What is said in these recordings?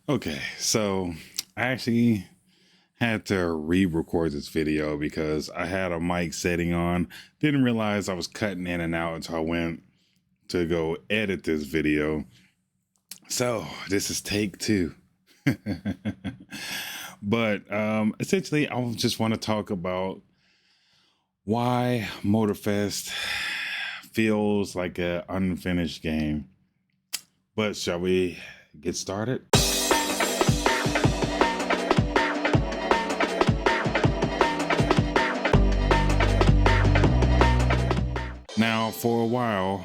Okay, so I actually had to re-record this video because I had a mic setting on. Didn't realize I was cutting in and out until I went to go edit this video. So this is take two. But essentially, I just want to talk about why Motorfest feels like an unfinished game. But shall we get started? Now, for a while,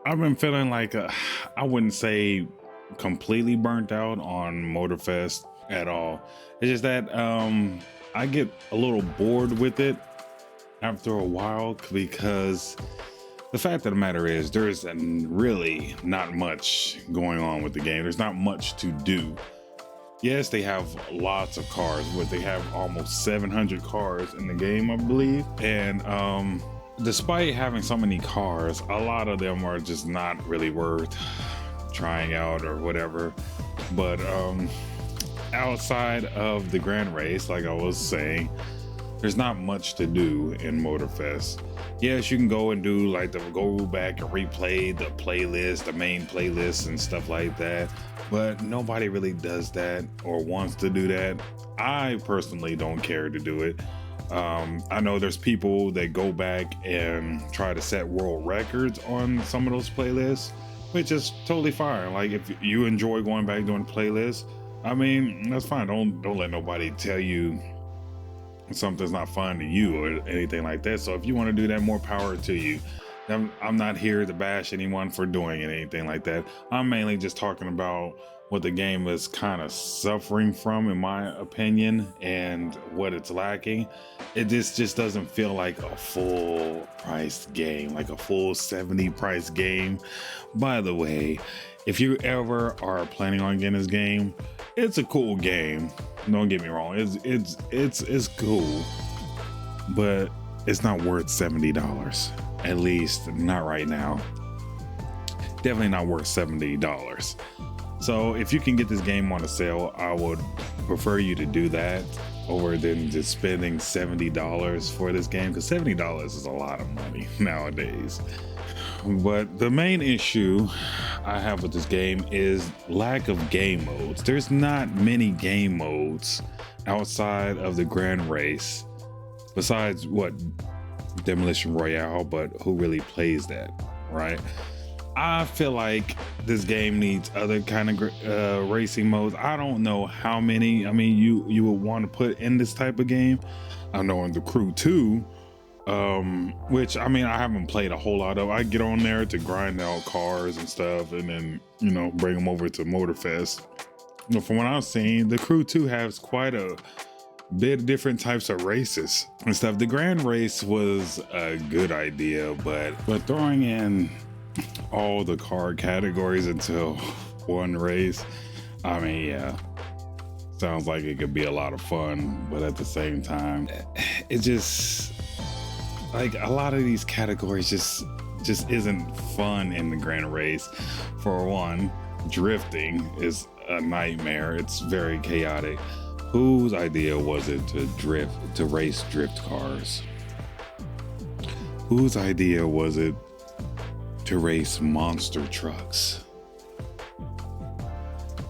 I've been feeling like I wouldn't say completely burnt out on Motorfest at all. It's just that I get a little bored with it after a while because the fact of the matter is there's really not much going on with the game. There's not much to do. Yes, they have lots of cars, but they have almost 700 cars in the game, I believe. And despite having so many cars, a lot of them are just not really worth trying out or whatever. But outside of the grand race, like I was saying, there's not much to do in Motorfest. Yes, you can go and do like go back and replay the playlist, the main playlist and stuff like that, but nobody really does that or wants to do that. I personally don't care to do it. I know there's people that go back and try to set world records on some of those playlists, which is totally fine. Like if you enjoy going back doing playlists, I mean, that's fine. Don't let nobody tell you something's not fun to you or anything like that. So if you want to do that, more power to you. I'm not here to bash anyone for doing it, anything like that. I'm mainly just talking about what the game is kind of suffering from, in my opinion, and what it's lacking. It just doesn't feel like a full priced game, like a full 70 price game. By the way, if you ever are planning on getting this game, it's a cool game. Don't get me wrong. It's cool, but it's not worth $70. At least not right now. Definitely not worth $70. So if you can get this game on a sale, I would prefer you to do that over than just spending $70 for this game, because $70 is a lot of money nowadays. But the main issue I have with this game is lack of game modes. There's not many game modes outside of the grand race, besides what Demolition Royale, but who really plays that, right? I feel like this game needs other kind of racing modes. I don't know how many. I mean, you would want to put in this type of game. I know in the Crew 2, which I mean I haven't played a whole lot of. I get on there to grind out cars and stuff, and then bring them over to Motorfest. From what I've seen, the Crew 2 has quite a bit of different types of races and stuff. The grand race was a good idea, but throwing in all the car categories into one race, I mean, yeah, sounds like it could be a lot of fun, but at the same time, it just, like, a lot of these categories just isn't fun in the grand race. For one, drifting is a nightmare. It's very chaotic. Whose idea was it to race drift cars? Whose idea was it to race monster trucks?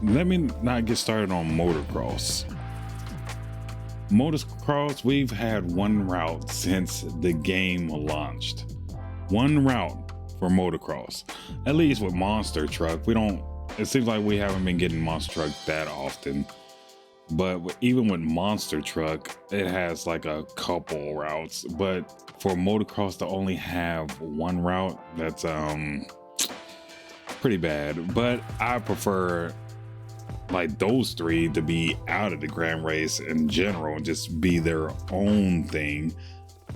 Let me not get started on motocross. Motocross, we've had one route since the game launched. One route for motocross. At least with monster truck, it seems like we haven't been getting monster truck that often. But even with monster truck, it has like a couple routes. But for motocross to only have one route, that's pretty bad. But I prefer like those three to be out of the grand race in general and just be their own thing.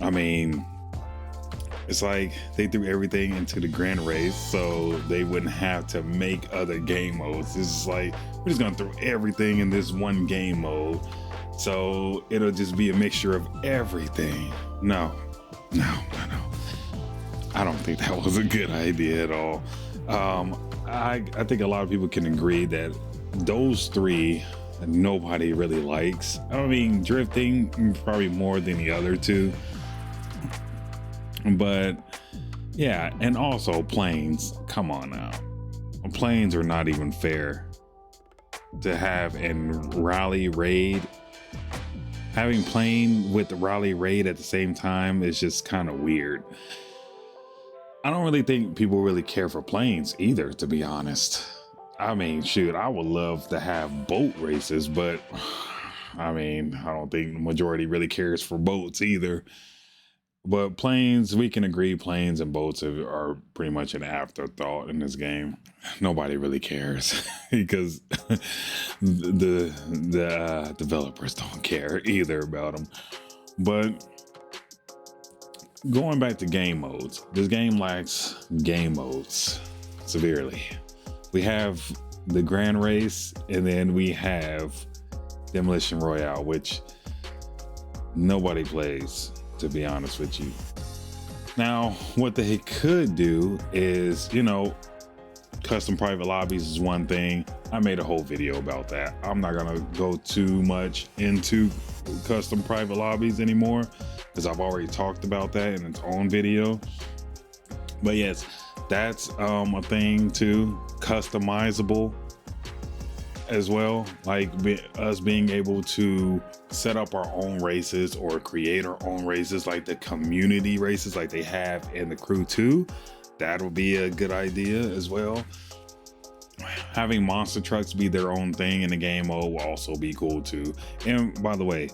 I mean, it's like they threw everything into the grand race so they wouldn't have to make other game modes. It's just like, we're just gonna throw everything in this one game mode, so it'll just be a mixture of everything. No. I don't think that was a good idea at all. I think a lot of people can agree that those three nobody really likes. I mean, drifting probably more than the other two, but yeah, and also planes. Come on now, planes are not even fair to have in rally raid. Having plane with the rally raid at the same time is just kind of weird. I don't really think people really care for planes either, to be honest. I mean, shoot, I would love to have boat races, but I mean, I don't think the majority really cares for boats either. But planes, we can agree, planes and boats are pretty much an afterthought in this game. Nobody really cares because the developers don't care either about them. But going back to game modes, this game lacks game modes severely. We have the Grand Race, and then we have Demolition Royale, which nobody plays, to be honest with you. Now, what they could do is, you know, custom private lobbies is one thing. I made a whole video about that. I'm not gonna go too much into custom private lobbies anymore because I've already talked about that in its own video. But yes, that's a thing too. Customizable as well, like us being able to set up our own races or create our own races, like the community races like they have in the Crew 2. That'll be a good idea as well. Having monster trucks be their own thing in the game mode will also be cool too. And by the way,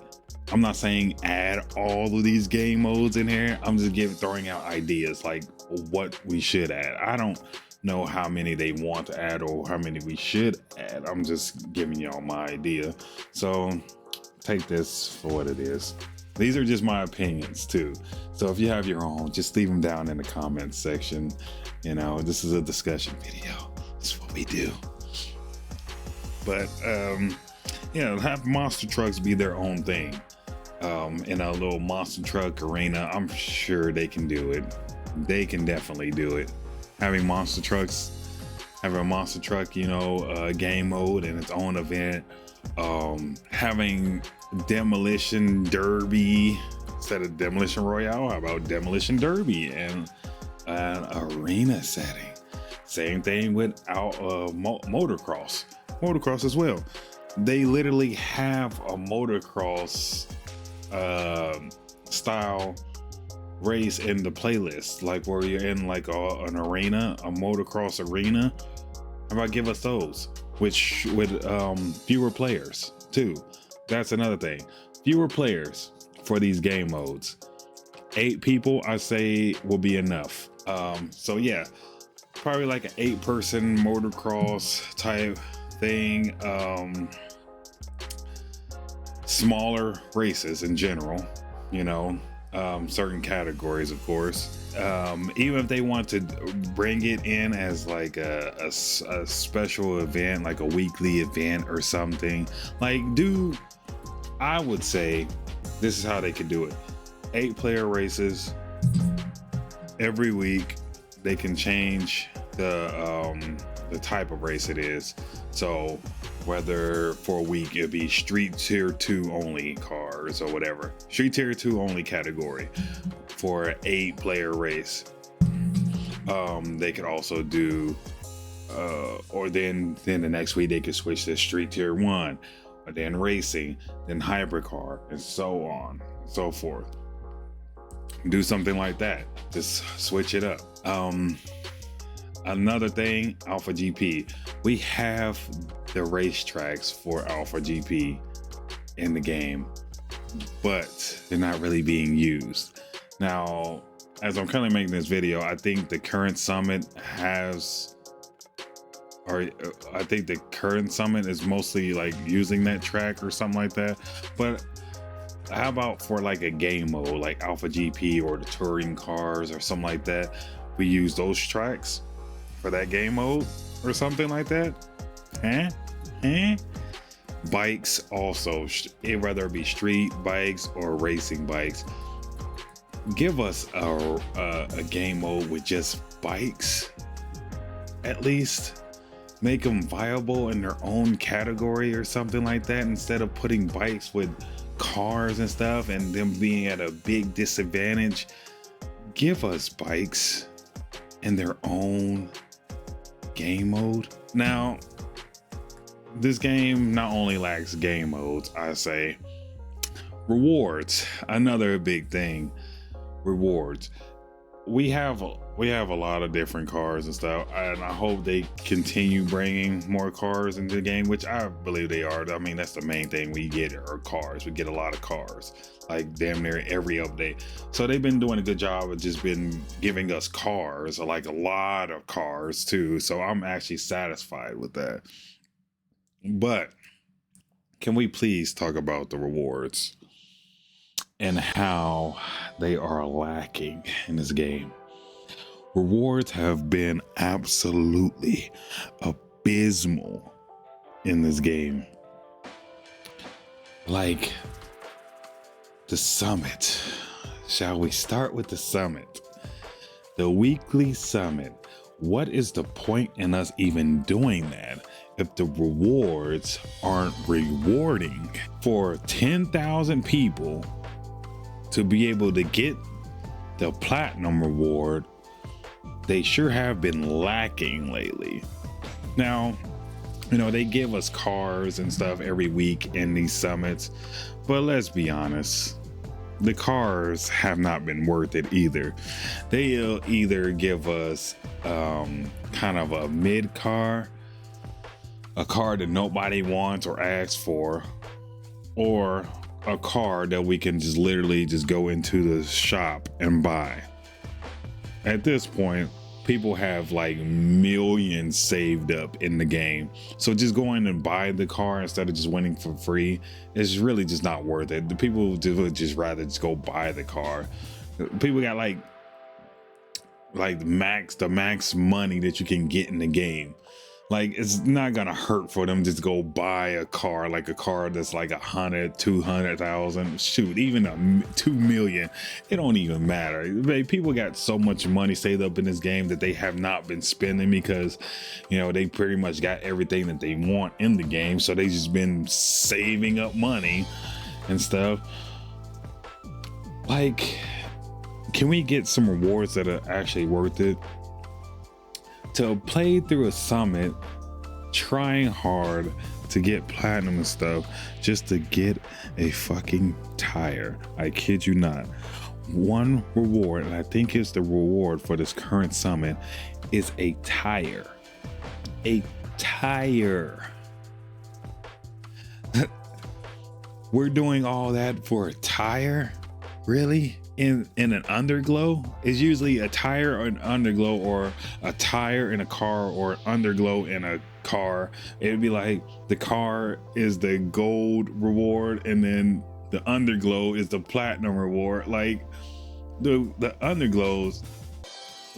I'm not saying add all of these game modes in here. I'm just throwing out ideas like what we should add. I don't know how many they want to add or how many we should add. I'm just giving y'all my idea. So take this for what it is. These are just my opinions too. So if you have your own, just leave them down in the comments section. You know, this is a discussion video. This is what we do. But yeah, have monster trucks be their own thing. In a little monster truck arena, I'm sure they can do it. They can definitely do it. Having a monster truck, you know, game mode and its own event. Having demolition derby instead of demolition royale. How about demolition derby and an arena setting? Same thing with motocross as well. They literally have a motocross style race in the playlist, like where you're in like an arena, a motocross arena. How about give us those, which with fewer players too? That's another thing. Fewer players for these game modes. 8 people, I say, will be enough. So yeah, probably like an 8-person motocross type thing. Smaller races in general, you know, certain categories, of course. Even if they want to bring it in as like a special event, like a weekly event or something, like I would say this is how they could do it. 8-player races every week. They can change the type of race it is. So whether for a week it'd be street tier 2 only cars or whatever, street tier 2 only category for an 8-player race. They could also do or then the next week they could switch to street tier 1, or then racing, then hybrid car, and so on and so forth. Do something like that. Just switch it up. Another thing, Alpha GP. We have the racetracks for Alpha GP in the game, but they're not really being used. Now, as I'm currently making this video, I think the current summit is mostly like using that track or something like that. But how about for like a game mode like Alpha GP or the touring cars or something like that? We use those tracks for that game mode or something like that. Bikes also, whether it be street bikes or racing bikes, give us a game mode with just bikes at least. make them viable in their own category or something like that, instead of putting bikes with cars and stuff and them being at a big disadvantage. Give us bikes in their own game mode. Now, this game not only lacks game modes, I say rewards, another big thing. Rewards. We have a lot of different cars and stuff, and I hope they continue bringing more cars into the game, which I believe they are. I mean, that's the main thing we get are cars. We get a lot of cars, like damn near every update. So they've been doing a good job of just been giving us cars, like a lot of cars too. So I'm actually satisfied with that. But can we please talk about the rewards and how they are lacking in this game? Rewards have been absolutely abysmal in this game. Like the summit. Shall we start with the summit? The weekly summit. What is the point in us even doing that if the rewards aren't rewarding? For 10,000 people to be able to get the platinum reward, they sure have been lacking lately. Now, you know, they give us cars and stuff every week in these summits, but let's be honest, the cars have not been worth it either. They'll either give us kind of a mid car, a car that nobody wants or asks for, or a car that we can just literally just go into the shop and buy. At this point, people have like millions saved up in the game. So just going and buy the car instead of just winning for free is really just not worth it. The people would just rather just go buy the car. People got like the max money that you can get in the game. Like, it's not gonna hurt for them just go buy a car, like a car that's like 100, 200,000, shoot, even 2 million. It don't even matter. People got so much money saved up in this game that they have not been spending because, you know, they pretty much got everything that they want in the game. So they just been saving up money and stuff. Like, can we get some rewards that are actually worth it? To play through a summit, trying hard to get platinum and stuff just to get a fucking tire. I kid you not. One reward, and I think it's the reward for this current summit, is a tire. A tire. We're doing all that for a tire? Really? In an underglow? Is usually a tire or an underglow, or a tire in a car or an underglow in a car. It'd be like the car is the gold reward and then the underglow is the platinum reward. Like the underglows,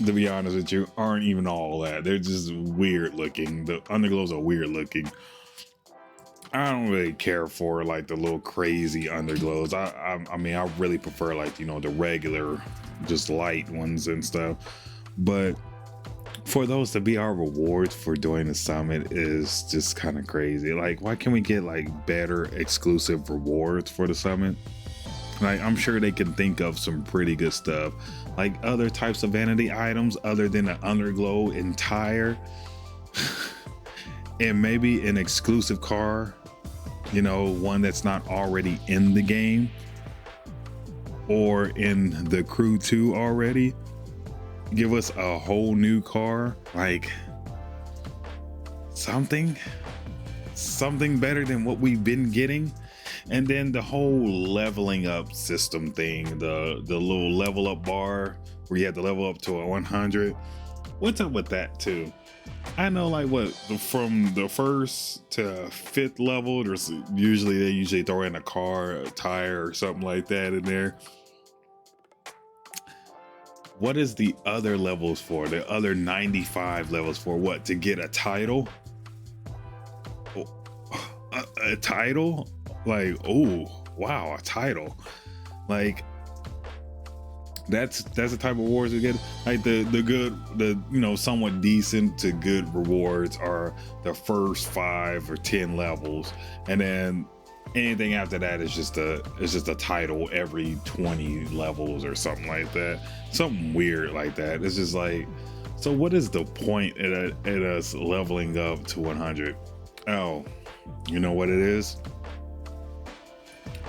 to be honest with you, aren't even all that. They're just weird looking. The underglows are weird looking. I don't really care for like the little crazy underglows. I mean, I really prefer like, you know, the regular, just light ones and stuff. But for those to be our rewards for doing the summit is just kind of crazy. Like, why can't we get like better exclusive rewards for the summit? Like, I'm sure they can think of some pretty good stuff, like other types of vanity items other than an underglow and tire. And maybe an exclusive car, you know, one that's not already in the game or in the Crew 2 already. Give us a whole new car, like something better than what we've been getting. And then the whole leveling up system thing, the little level up bar where you have to level up to a 100. What's up with that too? I know, like, what, from the first to fifth level, they usually throw in a car, a tire, or something like that in there. What is the other levels for? The other 95 levels for what? To get a title? A title? Like, oh wow, a title. Like, That's the type of rewards we get. Like the good, the somewhat decent to good rewards are the first 5 or 10 levels, and then anything after that is just a title every 20 levels or something like that. Something weird like that. It's just like, so what is the point at us leveling up to 100? Oh, you know what it is?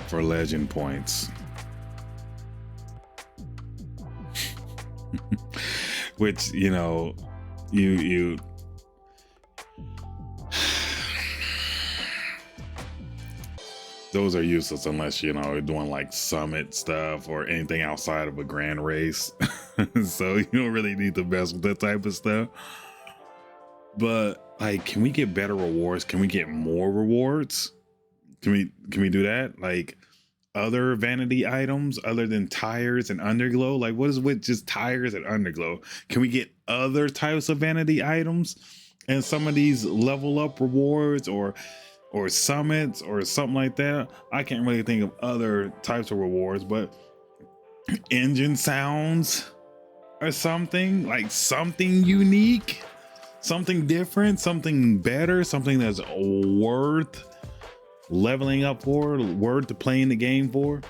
For legend points. Which, you those are useless unless you're doing like summit stuff or anything outside of a grand race. So you don't really need to mess with that type of stuff. But like, can we get better rewards? Can we get more rewards? Can we do that? Like other vanity items other than tires and underglow? Like, what is with just tires and underglow? Can we get other types of vanity items and some of these level up rewards or summits or something like that? I can't really think of other types of rewards, but engine sounds or something, like something unique, something different, something better, something that's worth leveling up for, worth playing the game for.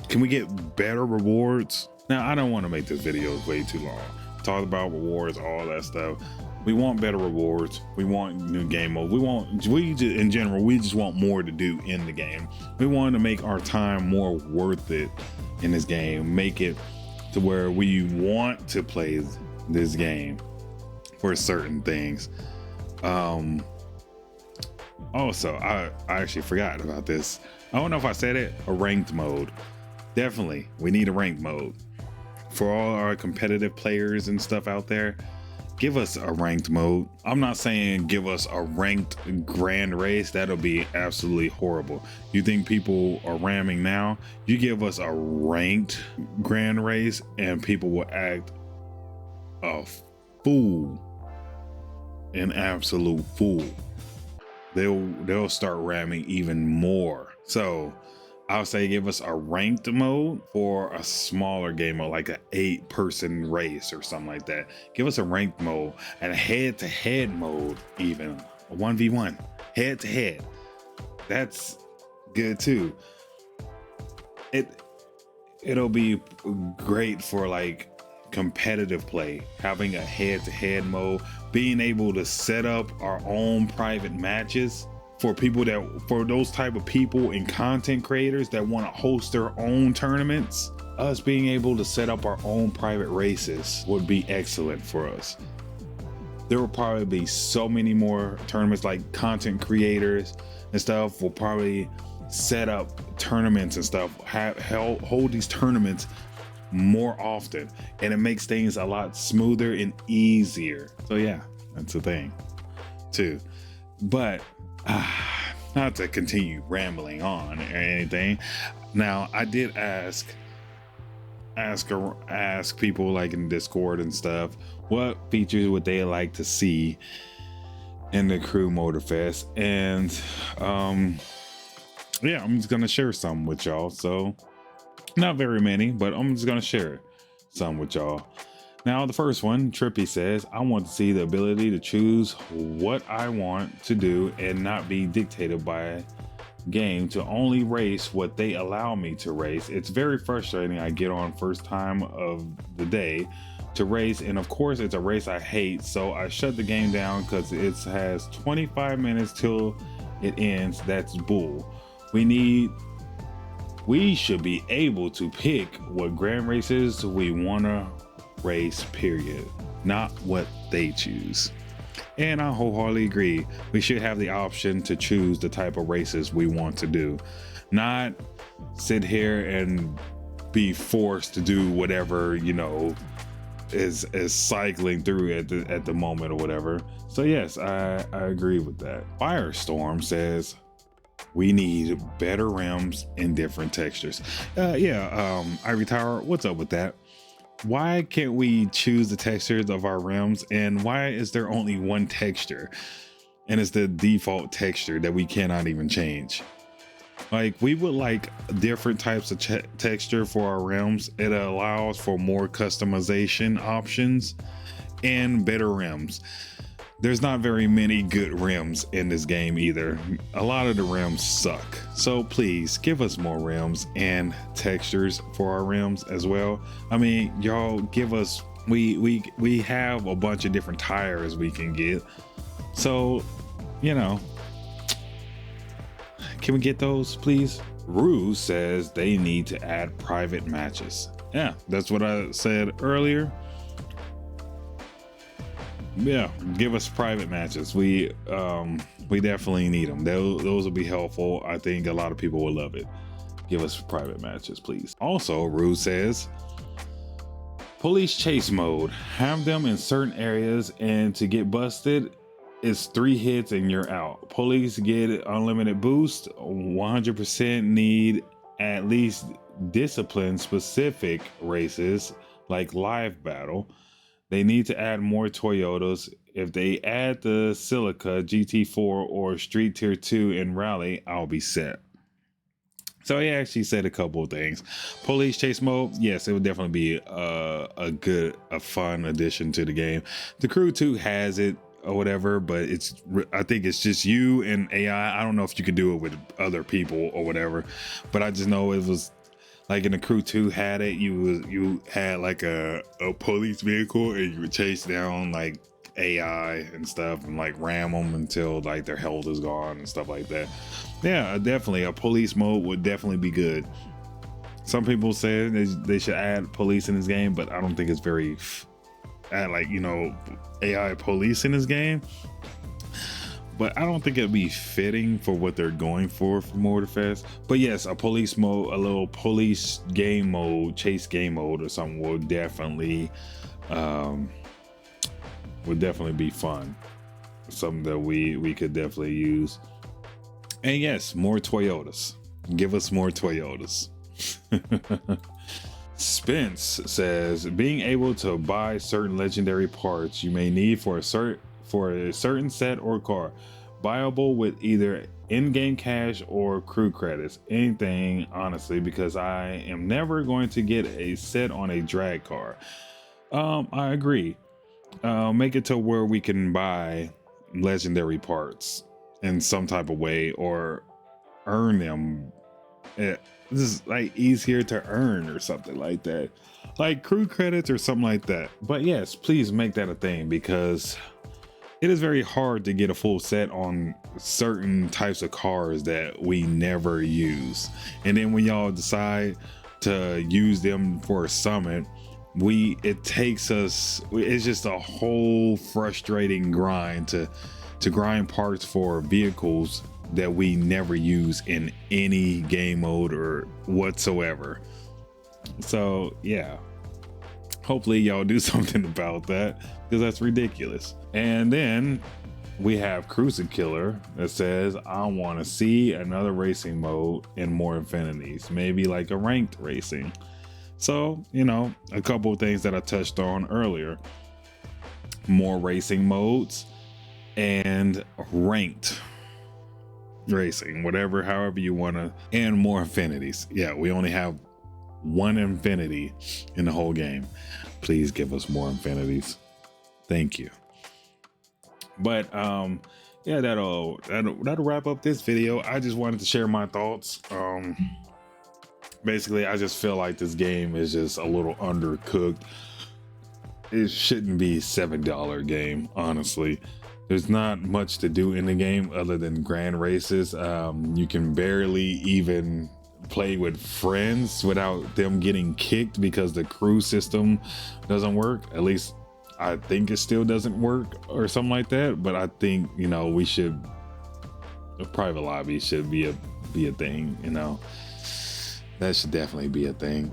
Can we get better rewards? Now, I don't want to make this video way too long. Talk about rewards, all that stuff. We want better rewards. We want new game mode. In general, we just want more to do in the game. We want to make our time more worth it in this game. Make it to where we want to play this game for certain things. Also, I actually forgot about this. I don't know if I said it. A ranked mode. Definitely, we need a ranked mode. For all our competitive players and stuff out there, give us a ranked mode. I'm not saying give us a ranked grand race. That'll be absolutely horrible. You think people are ramming now? You give us a ranked grand race and people will act a fool. An absolute fool. They'll start ramming even more. So I'll say give us a ranked mode for a smaller game mode, like an 8-person race or something like that. Give us a ranked mode and a head-to-head mode, even a 1v1 head-to-head. That's good too. It'll be great for like competitive play, having a head-to-head mode, being able to set up our own private matches for those type of people and content creators that want to host their own tournaments. Us being able to set up our own private races would be excellent for us. There will probably be so many more tournaments, like content creators and stuff will probably set up tournaments and stuff, hold these tournaments more often, and it makes things a lot smoother and easier. So yeah, that's the thing too. But not to continue rambling on or anything. Now, I did ask people like in Discord and stuff, what features would they like to see in the Crew Motorfest, and yeah, I'm just gonna share some with y'all. So not very many, but I'm just gonna share some with y'all. Now, the first one, Trippy says, I want to see the ability to choose what I want to do and not be dictated by game to only race what they allow me to race. It's very frustrating. I get on first time of the day to race, and of course it's a race I hate, so I shut the game down because it has 25 minutes till it ends. That's bull. We should be able to pick what grand races we want to race, period, not what they choose. And I wholeheartedly agree. We should have the option to choose the type of races we want to do, not sit here and be forced to do whatever, is cycling through at the moment or whatever. So yes, I agree with that. Firestorm says we need better rims and different textures. Ivory Tower, what's up with that? Why can't we choose the textures of our rims, and why is there only one texture and it's the default texture that we cannot even change? Like, we would like different types of texture for our rims. It allows for more customization options and better rims. There's not very many good rims in this game either. A lot of the rims suck. So please give us more rims and textures for our rims as well. I mean, y'all give us, we have a bunch of different tires we can get. So, you know, can we get those, please? Rue says they need to add private matches. Yeah, that's what I said earlier. Yeah, give us private matches. We definitely need them. Those will be helpful. I think a lot of people will love it. Give us private matches, please. Also, Rue says police chase mode. Have them in certain areas, and to get busted, it's 3 hits and you're out. Police get unlimited boost. 100% need at least discipline specific races like live battle. They need to add more Toyotas. If they add the Silica GT4 or Street Tier 2 in Rally, I'll be set. So he actually said a couple of things. Police chase mode, yes, it would definitely be a fun addition to the game. The Crew 2 has it or whatever, but I think it's just you and AI. I don't know if you could do it with other people or whatever, but I just know it was like in the Crew 2 had it. You had like a police vehicle and you would chase down like AI and stuff and like ram them until like their health is gone and stuff like that. Yeah, definitely a police mode would definitely be good. Some people say they should add police in this game, but I don't think it's very add like, you know, AI police in this game. But I don't think it'd be fitting for what they're going for Motorfest. But yes, a police mode, a little police game mode, chase game mode or something would definitely be fun. Something that we could definitely use. And yes, more Toyotas. Give us more Toyotas. Spence says being able to buy certain legendary parts you may need for a certain set or car, buyable with either in-game cash or crew credits. Anything, honestly, because I am never going to get a set on a drag car. I agree. Make it to where we can buy legendary parts in some type of way or earn them. This is like easier to earn or something like that, like crew credits or something like that. But yes, please make that a thing, because it is very hard to get a full set on certain types of cars that we never use. And then when y'all decide to use them for a summit, it's just a whole frustrating grind to grind parts for vehicles that we never use in any game mode or whatsoever. So yeah, hopefully y'all do something about that, because that's ridiculous. And then we have Cruiser Killer that says, I want to see another racing mode in more infinities, maybe like a ranked racing. So, you know, a couple of things that I touched on earlier: more racing modes and ranked racing, however you want to, and more infinities. Yeah, we only have one infinity in the whole game. Please give us more infinities. Thank you. But yeah, that'll wrap up this video. I just wanted to share my thoughts. Basically, I just feel like this game is just a little undercooked. It shouldn't be a $7 game, honestly. There's not much to do in the game other than grand races. You can barely even play with friends without them getting kicked because the crew system doesn't work. At least I think it still doesn't work or something like that. But I think, you know, a private lobby should be a thing, you know. That should definitely be a thing.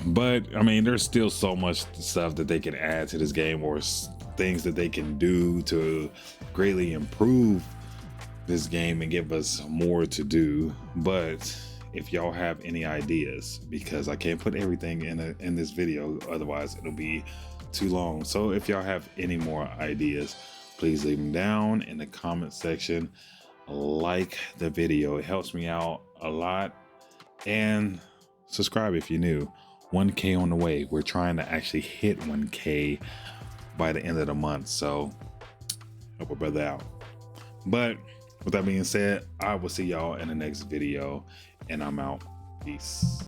But I mean, there's still so much stuff that they can add to this game, or things that they can do to greatly improve this game and give us more to do. But if y'all have any ideas, because I can't put everything in this video, otherwise it'll be too long. So if y'all have any more ideas, please leave them down in the comment section. like the video. It helps me out a lot. And subscribe if you're new. 1K on the way. We're trying to actually hit 1K by the end of the month. So help a brother out. But with that being said, I will see y'all in the next video, and I'm out. Peace.